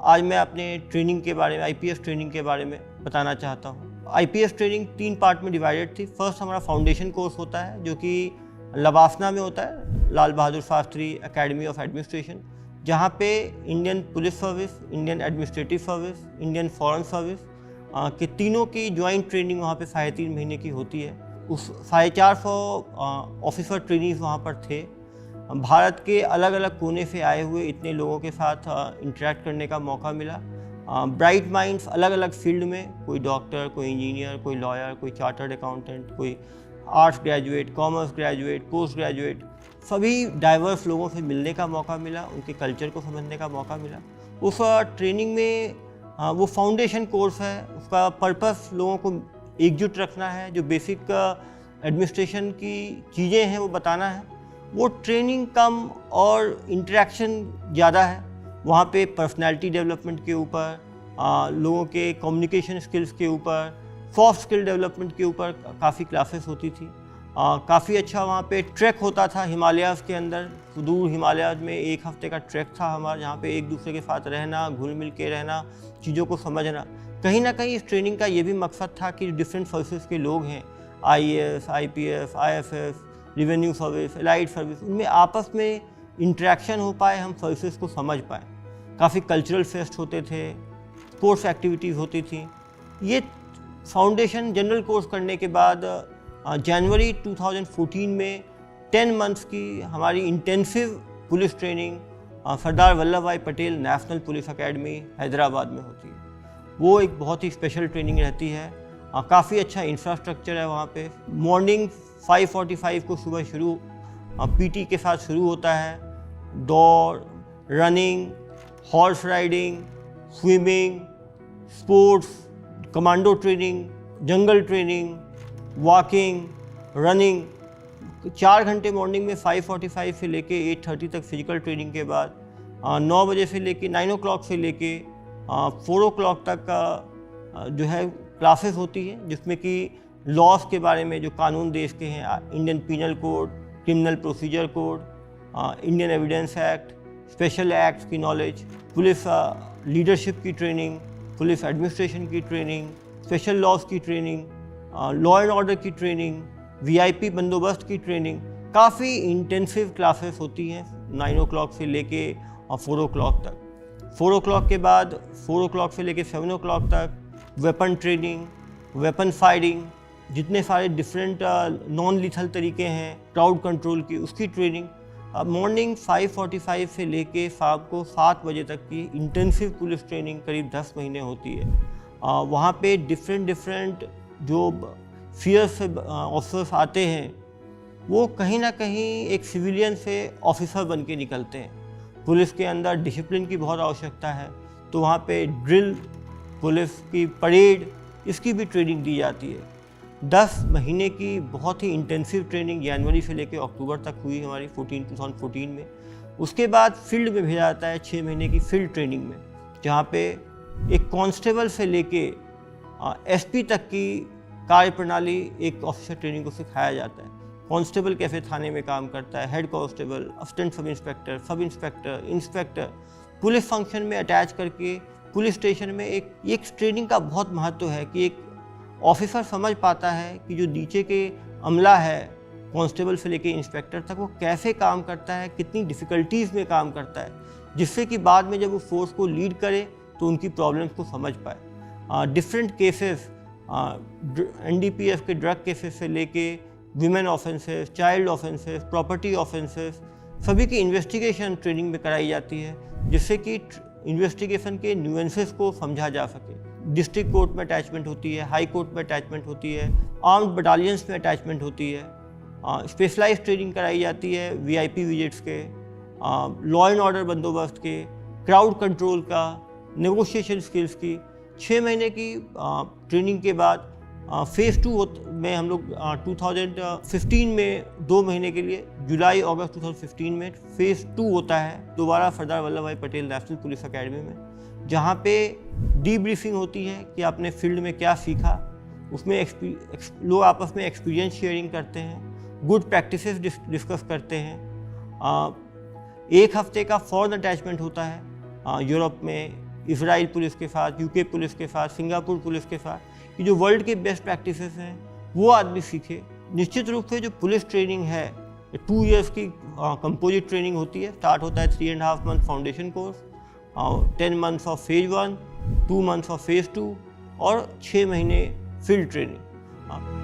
आज मैं अपने ट्रेनिंग के बारे में, आईपीएस ट्रेनिंग के बारे में बताना चाहता हूँ। आईपीएस ट्रेनिंग 3 पार्ट में डिवाइडेड थी। फर्स्ट हमारा फाउंडेशन कोर्स होता है जो कि लबासना में होता है, Lal Bahadur Shastri academy of administration, जहाँ पे Indian police service, Indian administrative service, Indian foreign service के तीनों की ज्वाइंट ट्रेनिंग वहाँ पे 3.5 महीने की होती है। उस 450 ऑफिसर ट्रेनीज वहाँ पर थे। भारत के अलग अलग कोने से आए हुए इतने लोगों के साथ इंटरेक्ट करने का मौका मिला। ब्राइट माइंड्स अलग अलग फील्ड में, कोई डॉक्टर, कोई इंजीनियर, कोई लॉयर, कोई चार्टर्ड अकाउंटेंट, कोई arts graduate, commerce graduate, post graduate, सभी डाइवर्स लोगों से मिलने का मौका मिला, उनके कल्चर को समझने का मौका मिला। उस ट्रेनिंग में वो फाउंडेशन कोर्स है, उसका पर्पस लोगों को एकजुट रखना है, जो बेसिक एडमिनिस्ट्रेशन की चीज़ें हैं वो बताना है। वो ट्रेनिंग कम और इंटरेक्शन ज़्यादा है। वहाँ पे पर्सनैलिटी डेवलपमेंट के ऊपर, लोगों के कम्युनिकेशन स्किल्स के ऊपर, सॉफ्ट स्किल डेवलपमेंट के ऊपर काफ़ी क्लासेस होती थी। काफ़ी अच्छा वहाँ पे ट्रैक होता था हिमालयाज़ के अंदर, सुदूर हिमालयाज़ में 1 हफ्ते का ट्रैक था हमारा, जहाँ पे एक दूसरे के साथ रहना, घुल मिल के रहना, चीज़ों को समझना। कहीं ना कहीं इस ट्रेनिंग का ये भी मकसद था कि डिफरेंट सर्विसेज के लोग हैं, IAS, IPS, IFS, revenue service, allied service, उनमें आपस में इंटरेक्शन हो पाए, हम सर्विसेज को समझ पाए। काफ़ी कल्चरल फेस्ट होते थे, स्पोर्ट्स एक्टिविटीज़ होती थी। ये फाउंडेशन जनरल कोर्स करने के बाद जनवरी 2014 में 10 मंथ्स की हमारी intensive police training Sardar Vallabh भाई Patel national police academy Hyderabad में होती है। वो एक बहुत ही स्पेशल ट्रेनिंग रहती है। काफ़ी अच्छा इंफ्रास्ट्रक्चर है वहाँ पे। मॉर्निंग 5:45 को सुबह शुरू पीटी के साथ शुरू होता है। दौड़, running, horse riding, swimming, sports, commando training, jungle training, walking, running. 4 घंटे मॉर्निंग में 5:45 से लेके 8:30 तक फिजिकल ट्रेनिंग के बाद 9 बजे से लेके 9 o'clock से लेके 4 o'clock तक का जो है क्लासेस होती हैं, जिसमें कि लॉस के बारे में, जो कानून देश के हैं, Indian penal code, criminal procedure code, Indian evidence act, special acts की नॉलेज, पुलिस लीडरशिप की ट्रेनिंग, पुलिस एडमिनिस्ट्रेशन की ट्रेनिंग, स्पेशल लॉज की ट्रेनिंग, लॉ एंड ऑर्डर की ट्रेनिंग, वीआईपी बंदोबस्त की ट्रेनिंग। काफ़ी इंटेंसिव क्लासेस होती हैं 9 o'clock से लेके 4 o'clock तक। 4 o'clock के बाद 4 o'clock से लेके 7 o'clock तक वेपन ट्रेनिंग, वेपन फायरिंग, जितने सारे डिफरेंट नॉन लीथल तरीके हैं, क्राउड कंट्रोल की, उसकी ट्रेनिंग। मॉर्निंग 5:45 से लेके शाम को 7 बजे तक की इंटेंसिव पुलिस ट्रेनिंग करीब 10 महीने होती है। वहाँ पे डिफरेंट जो फियर से ऑफिसर्स आते हैं, वो कहीं ना कहीं एक सिविलियन से ऑफिसर बन के निकलते हैं। पुलिस के अंदर डिसिप्लिन की बहुत आवश्यकता है, तो वहाँ पे ड्रिल, पुलिस की परेड, इसकी भी ट्रेनिंग दी जाती है। 10 महीने की बहुत ही इंटेंसिव ट्रेनिंग जनवरी से लेकर अक्टूबर तक हुई हमारी 2014 में। उसके बाद फील्ड में भेजा जाता है 6 महीने की फील्ड ट्रेनिंग में, जहाँ पे एक कांस्टेबल से लेके एसपी तक की कार्य प्रणाली एक ऑफिसर ट्रेनिंग को सिखाया जाता है। कांस्टेबल कैसे थाने में काम करता है, head constable, assistant sub inspector, inspector, police function में अटैच करके पुलिस स्टेशन में एक ट्रेनिंग का बहुत महत्व है कि एक ऑफिसर समझ पाता है कि जो नीचे के अमला है, कांस्टेबल से लेके इंस्पेक्टर तक, वो कैसे काम करता है, कितनी डिफ़िकल्टीज़ में काम करता है, जिससे कि बाद में जब वो फोर्स को लीड करे तो उनकी प्रॉब्लम्स को समझ पाए। डिफरेंट केसेस, एनडीपीएस के ड्रग केसेस से लेके women offences, child offences, property offences, सभी की इन्वेस्टिगेशन ट्रेनिंग में कराई जाती है, जिससे कि इन्वेस्टिगेशन के न्यूएंसेस को समझा जा सके। डिस्ट्रिक्ट कोर्ट में अटैचमेंट होती है, हाई कोर्ट में अटैचमेंट होती है, आर्म्ड बटालियंस में अटैचमेंट होती है, स्पेशलाइज्ड ट्रेनिंग कराई जाती है वीआईपी विजिट्स के, लॉ एंड ऑर्डर बंदोबस्त के, क्राउड कंट्रोल का, नेगोशिएशन स्किल्स की। 6 महीने की ट्रेनिंग के बाद फेज़ 2 में हम लोग 2015 में 2 महीने के लिए, जुलाई अगस्त 2015 में फेज़ 2 होता है दोबारा सरदार वल्लभ भाई पटेल नेशनल पुलिस एकेडमी में, जहाँ पे डीब्रीफिंग होती है कि आपने फील्ड में क्या सीखा। उसमें लोग आपस में एक्सपीरियंस शेयरिंग करते हैं, गुड प्रैक्टिसेस डिस्कस करते हैं। 1 हफ्ते का फॉरेन अटैचमेंट होता है यूरोप में, इसराइल पुलिस के साथ, यूके पुलिस के साथ, सिंगापुर पुलिस के साथ, कि जो वर्ल्ड के बेस्ट प्रैक्टिसेस हैं वो आदमी सीखे। निश्चित रूप से जो पुलिस ट्रेनिंग है 2 ईयर्स की कंपोजिट ट्रेनिंग होती है। स्टार्ट होता है 3.5 month foundation course, 10 months of phase 1, 2 months of phase 2 और 6 महीने फील्ड ट्रेनिंग।